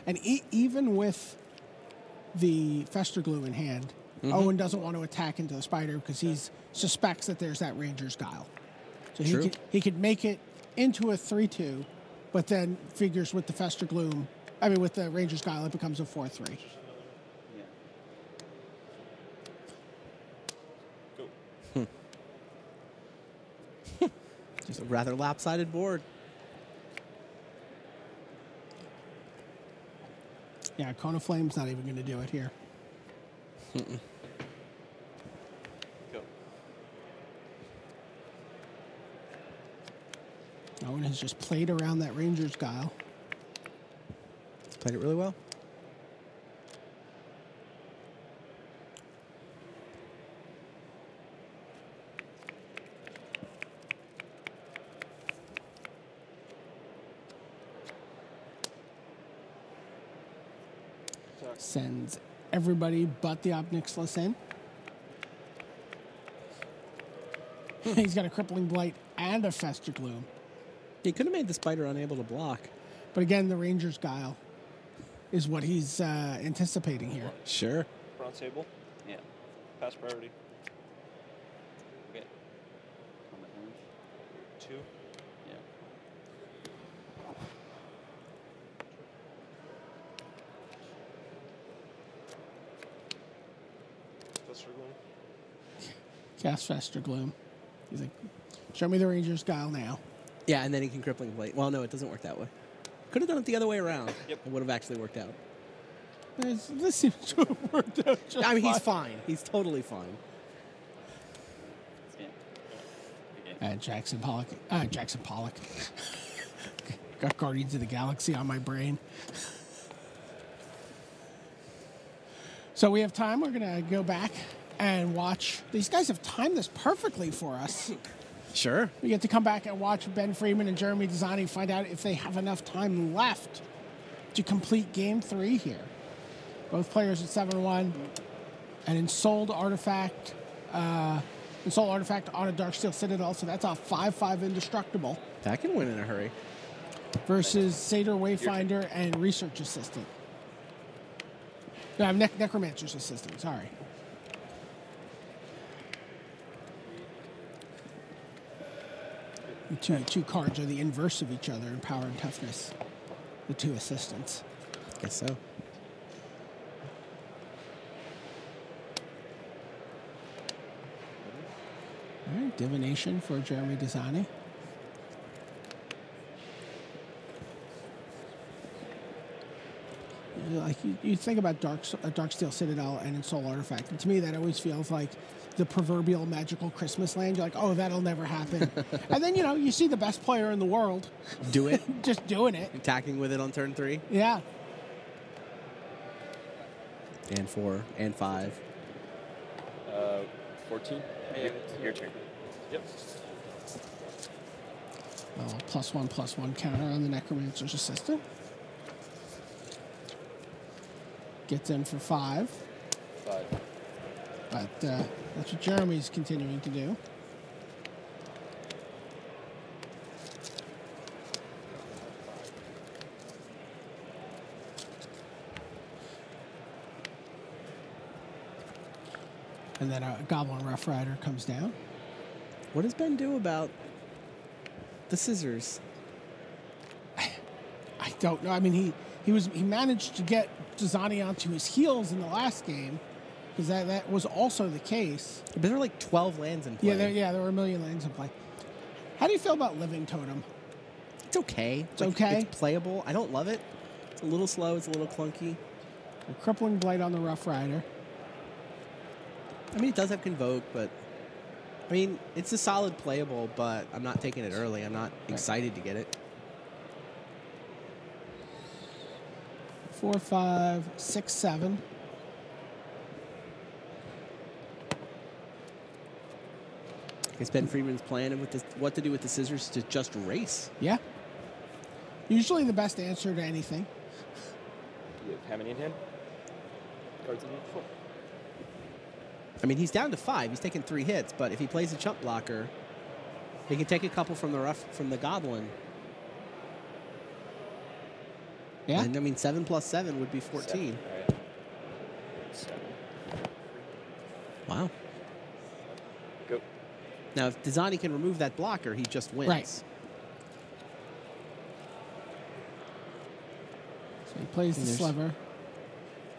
And even with the Fester Glue in hand, Owen doesn't want to attack into the Spider because he suspects that there's that Ranger's Guile. So he could make it into a 3/2, but then figures with the Fester Gloom, with the Ranger's Guile, it becomes a 4/3. Yeah. Go. Just a rather lopsided board. Yeah, Cone of Flame's not even going to do it here. Go. Owen has just played around that Ranger's Guile. He's played it really well. Sends everybody but the Ob Nixilis in. He's got a Crippling Blight and a Fester Gloom. He could have made the Spider unable to block. But again, the Ranger's Guile is what he's anticipating here. Sure. Bronze table? Yeah. Pass priority. Okay. Combat range. 2? Yeah. Fester Gloom. Cast Fester Gloom. He's like, show me the Ranger's Guile now. Yeah, and then he can Crippling Blade. Well, no, it doesn't work that way. Could have done it the other way around. Yep. It would have actually worked out. This seems to have worked out just He's fine. He's totally fine. Yeah. Jackson Pollock. Got Guardians of the Galaxy on my brain. So we have time. We're going to go back and watch. These guys have timed this perfectly for us. Sure. We get to come back and watch Ben Freeman and Jeremy Desani find out if they have enough time left to complete Game 3 here. Both players at 7-1. An Ensouled Artifact. Ensouled Artifact on a Darksteel Citadel, so that's a 5/5 Indestructible. That can win in a hurry. Versus Satyr Wayfinder and Research Assistant. No, I'm Necromancer's Assistant, sorry. The two cards are the inverse of each other in power and toughness. The two assistants. Guess so. All right, Divination for Jeremy Desani. Like you think about Darksteel Citadel and Ensouled Artifact, and to me that always feels like the proverbial magical Christmas land. You're like, oh, that'll never happen. And then, you see the best player in the world. Do it. Just doing it. Attacking with it on turn 3. Yeah. And 4. And 5. 14. Your turn. Yep. Oh, +1/+1 counter on the Necromancer's Assistant. Gets in for 5. 5. But that's what Jeremy's continuing to do. And then a Goblin Rough Rider comes down. What does Ben do about the scissors? I don't know. I mean, he managed to get Desani onto his heels in the last game, because that was also the case. But there were like 12 lands in play. There were a million lands in play. How do you feel about Living Totem? It's okay. It's okay? It's playable. I don't love it. It's a little slow. It's a little clunky. A Crippling Blight on the Rough Rider. I mean, it does have Convoke, but... I mean, it's a solid playable, but I'm not taking it early. I'm not excited to get it. 4, 5, 6, 7. I guess Ben Freeman's plan with what to do with the scissors to just race. Yeah. Usually the best answer to anything. You have how many in hand? Cards in hand? 4. I mean, he's down to 5. He's taking 3 hits, but if he plays a chump blocker, he can take a couple from the Goblin. Yeah. And I mean, 7 + 7 would be 14. 7. All right. 7. Wow. Go. Now, if Desani can remove that blocker, he just wins. Right. So he plays the Sliver.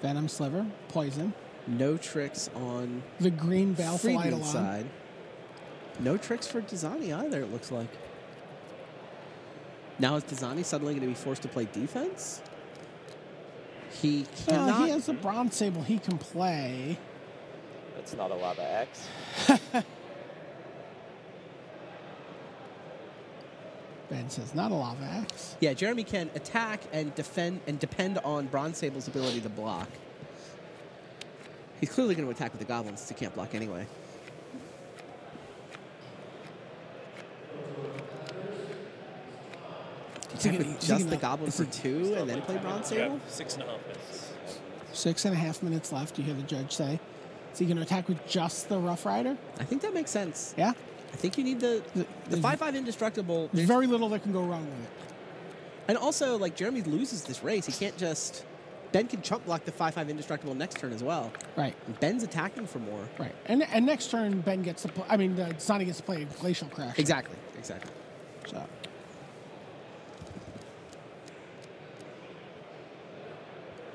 Venom Sliver. Poison. No tricks on the green Baleful Friedman's Eidolon side. No tricks for Desani either, it looks like. Now is Desani suddenly going to be forced to play defense? He cannot. He has a Bronze Sable he can play. That's not a Lava X. Ben says not a Lava Axe. Yeah, Jeremy can attack and defend and depend on Bronze Sable's ability to block. He's clearly going to attack with the Goblins since he can't block anyway. Just the Goblin for 2 and then play Bronze Sable? 6.5 minutes. 6.5 minutes left, you hear the judge say. Is he going to attack with just the Rough Rider? I think that makes sense. Yeah? I think you need the 5/5 Indestructible. There's very little that can go wrong with it. And also, like, Jeremy loses this race. He can't just... Ben can chump block the 5/5 Indestructible next turn as well. Right. And Ben's attacking for more. Right. And next turn, Ben gets to play... I mean, Sonic gets to play Glacial Crash. Exactly. So...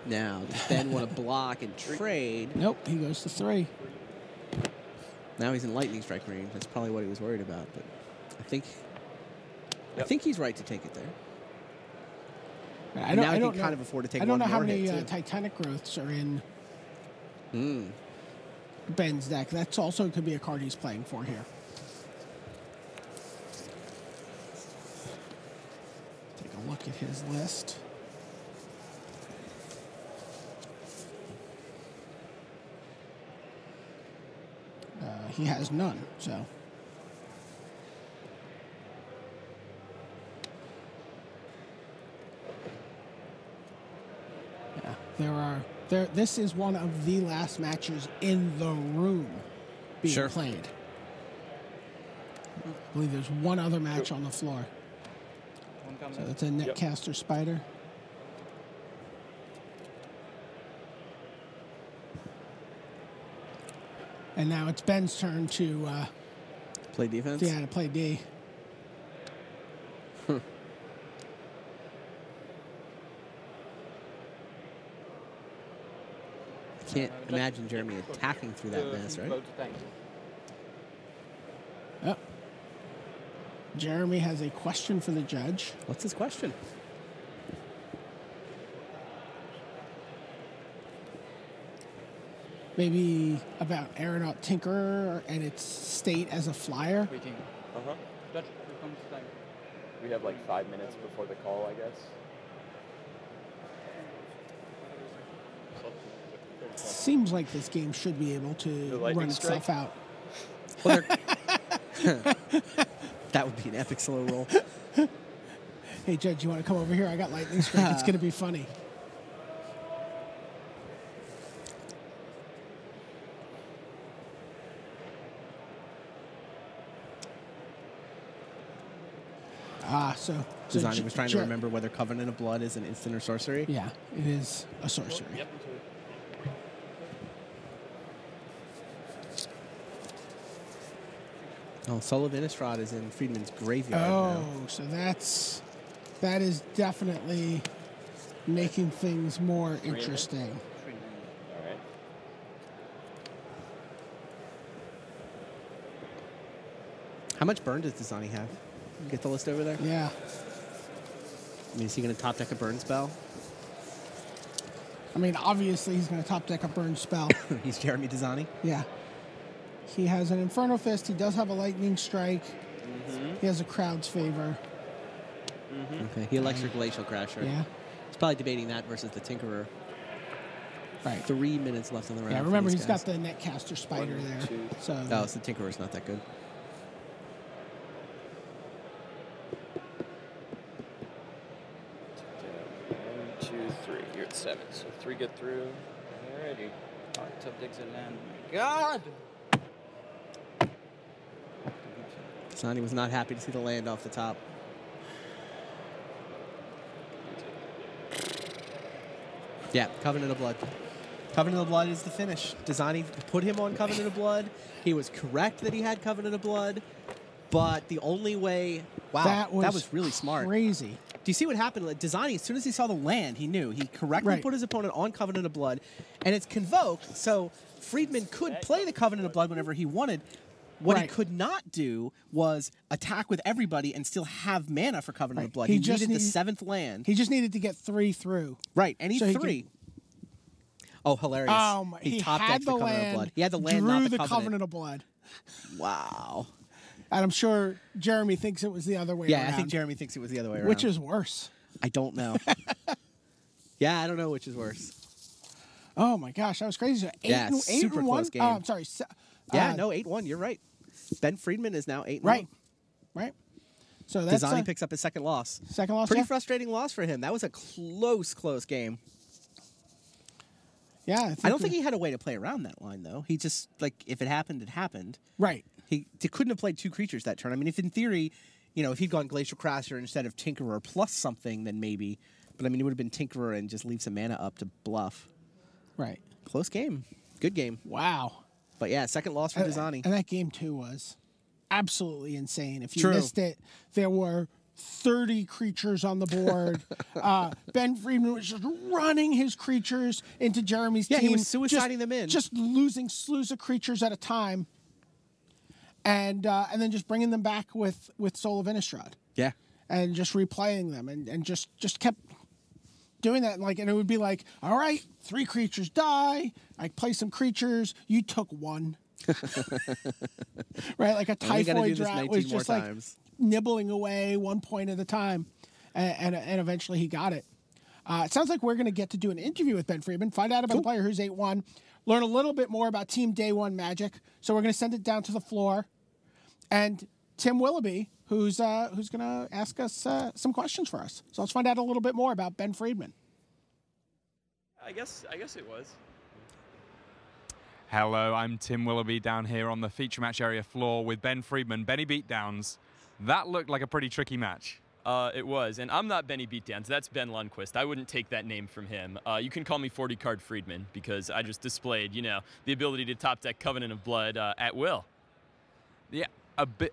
Now, does Ben want to block and trade? Nope, he goes to 3. Now he's in Lightning Strike range. That's probably what he was worried about. But I think he's right to take it there. I don't kind of afford to take. I don't know how more many hit, Titanic Growths are in Ben's deck. That's also could be a card he's playing for here. Take a look at his list. he has none. So. Yeah, this is one of the last matches in the room being played. I believe there's one other match on the floor. So that's a Netcaster Spider. And now it's Ben's turn to play defense. Yeah, to play D. Can't imagine Jeremy attacking through that mess, right? Oh. Jeremy has a question for the judge. What's his question? Maybe about Aeronaut Tinkerer and its state as a flyer. Waiting. Judge, here comes time. We have like 5 minutes before the call, I guess. Seems like this game should be able to run itself out. Well, that would be an epic slow roll. Hey, Judge, you want to come over here? I got lightning strike. It's going to be funny. So Desani was trying to remember whether Covenant of Blood is an instant or sorcery. Yeah, it is a sorcery. Yep. Oh, Soul of Innistrad is in Friedman's graveyard now. So that is definitely making things more interesting. All right. How much burn does Desani have? Get the list over there. Yeah. I mean, is he going to top deck a burn spell? I mean, obviously he's going to top deck a burn spell. He's Jeremy Desani. Yeah. He has an Inferno Fist. He does have a Lightning Strike. He has a Crowd's Favor. Okay. He elects your Glacial Crasher. Yeah. He's probably debating that versus the Tinkerer. Right. 3 minutes left on the round. Yeah, remember, he's got the Netcaster Spider there. So. Oh, so the Tinkerer's not that good. One, two, three. You're at 7, so 3 get through. Alrighty. Top decks a land. God! Desani was not happy to see the land off the top. Yeah, Covenant of Blood. Covenant of Blood is the finish. Desani put him on Covenant of Blood. He was correct that he had Covenant of Blood, but the only way... Wow, that was really smart. Crazy. Do you see what happened? Like, Desani, as soon as he saw the land, he knew. He correctly put his opponent on Covenant of Blood, and it's convoked, so Friedman could play the Covenant of Blood whenever he wanted. What he could not do was attack with everybody and still have mana for Covenant of Blood. He needed the 7th land. He just needed to get 3 through. Right, and he 3. Oh, hilarious. He top decked the Covenant of Blood. He had the land, not the Covenant of Blood. Wow. And I'm sure Jeremy thinks it was the other way around. Yeah, I think Jeremy thinks it was the other way around. Which is worse? I don't know. Yeah, I don't know which is worse. Oh, my gosh. That was crazy. So 8 super close game. I'm sorry. Yeah, no, 8-1. You're right. Ben Friedman is now 8-1. Right. So that's Desani picks up his second loss. Second loss. Pretty frustrating loss for him. That was a close game. Yeah, I don't think he had a way to play around that line though. He just if it happened, it happened. Right. He couldn't have played 2 creatures that turn. I mean, if in theory, if he'd gone Glacial Crasher instead of Tinkerer plus something, then maybe. But I mean, it would have been Tinkerer and just leave some mana up to bluff. Right. Close game. Good game. Wow. But yeah, second loss for Desani. And that game, too, was absolutely insane. If you missed it, there were 30 creatures on the board. Ben Friedman was just running his creatures into Jeremy's team. Yeah, he was suiciding them in. Just losing slews of creatures at a time. And then just bringing them back with Soul of Innistrad. Yeah. And just replaying them and just kept doing that, and it would be like, all right, 3 creatures die. I play some creatures. You took 1, right? Like a typhoid rat was just nibbling away 1 point at a time, and eventually he got it. It sounds like we're going to get to do an interview with Ben Friedman, find out about the player who's 8-1, learn a little bit more about Team Day One Magic. So we're going to send it down to the floor, and Tim Willoughby, who's going to ask us some questions for us. So let's find out a little bit more about Ben Friedman. I guess it was. Hello, I'm Tim Willoughby down here on the feature match area floor with Ben Friedman. Benny Beatdowns. That looked like a pretty tricky match. It was, and I'm not Benny Beatdowns. That's Ben Lundquist. I wouldn't take that name from him. You can call me 40 Card Friedman because I just displayed, you know, the ability to top deck Covenant of Blood at will. Yeah,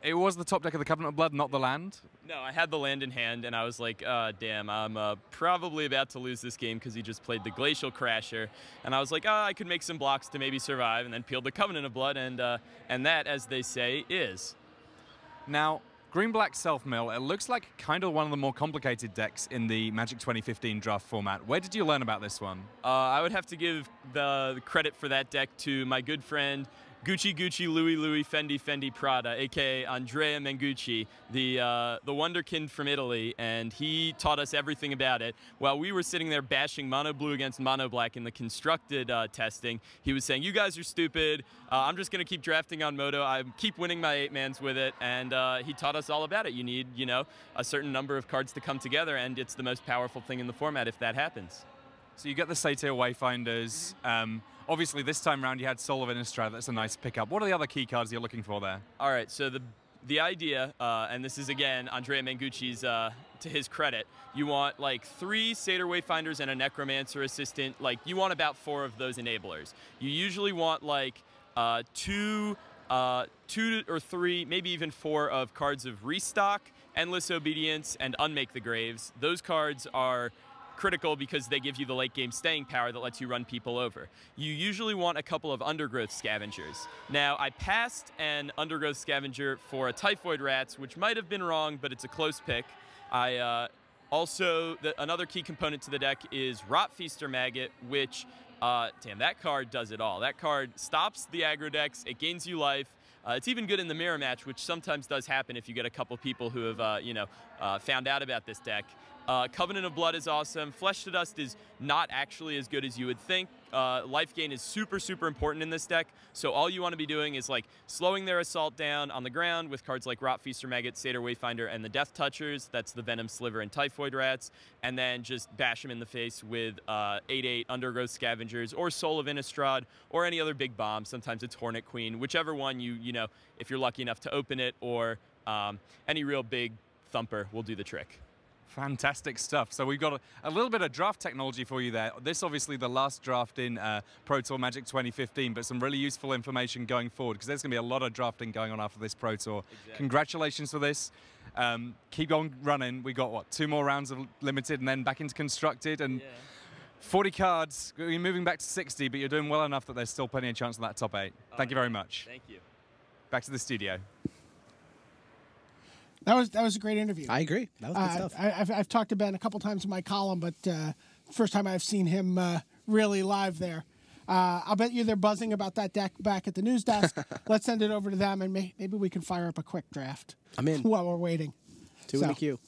it was the top deck of the Covenant of Blood, not the land? No, I had the land in hand, and I was like, damn, I'm probably about to lose this game because he just played the Glacial Crasher. And I was like, I could make some blocks to maybe survive, and then peeled the Covenant of Blood, and that, as they say, is. Now, Green-Black Self-Mill, it looks like kind of one of the more complicated decks in the Magic 2015 draft format. Where did you learn about this one? I would have to give the credit for that deck to my good friend Gucci Gucci Louis Louis Fendi Fendi Prada, aka Andrea Mengucci, the wonderkind from Italy, and he taught us everything about it. While we were sitting there bashing mono blue against mono black in the constructed testing, he was saying, "You guys are stupid. I'm just gonna keep drafting on Moto. I keep winning my 8-mans with it," and he taught us all about it. You need, you know, a certain number of cards to come together, and it's the most powerful thing in the format if that happens. So you get the Satyr Wayfinders. Obviously, this time around you had Soul of Innistrad. That's a nice pickup. What are the other key cards you're looking for there? All right, so the idea, and this is again Andrea Mengucci's to his credit, you want like 3 Satyr Wayfinders and a Necromancer Assistant. Like you want about 4 of those enablers. You usually want like 2 or 3, maybe even 4 of cards of Restock, Endless Obedience, and Unmake the Graves. Those cards are critical because they give you the late game staying power that lets you run people over. You usually want a couple of Undergrowth Scavengers. Now, I passed an Undergrowth Scavenger for a Typhoid Rats, which might have been wrong, but it's a close pick. Also, another key component to the deck is Rot Feaster Maggot, which, damn, that card does it all. That card stops the aggro decks, it gains you life. It's even good in the mirror match, which sometimes does happen if you get a couple people who have, found out about this deck. Covenant of Blood is awesome. Flesh to Dust is not actually as good as you would think. Life gain is super, super important in this deck. So all you want to be doing is like slowing their assault down on the ground with cards like Rot Feaster Maggot, Satyr Wayfinder, and the Death Touchers. That's the Venom Sliver and Typhoid Rats. And then just bash them in the face with 8/8 Undergrowth Scavengers or Soul of Innistrad or any other big bomb. Sometimes it's Hornet Queen, whichever one you know, if you're lucky enough to open it, or any real big thumper will do the trick. Fantastic stuff. So we've got a little bit of draft technology for you there. This obviously the last draft in Pro Tour Magic 2015, but some really useful information going forward because there's going to be a lot of drafting going on after this Pro Tour. Exactly. Congratulations for this. Keep on running. We got, what, 2 more rounds of Limited and then back into Constructed, and 40 cards. You're moving back to 60, but you're doing well enough that there's still plenty of chance of that top 8. Thank you very much. Thank you. Back to the studio. That was a great interview. I agree. That was good stuff. I've talked to Ben a couple times in my column, but first time I've seen him really live there. I'll bet you they're buzzing about that deck back at the news desk. Let's send it over to them, and maybe we can fire up a quick draft. I'm in. While we're waiting. 2 in the queue.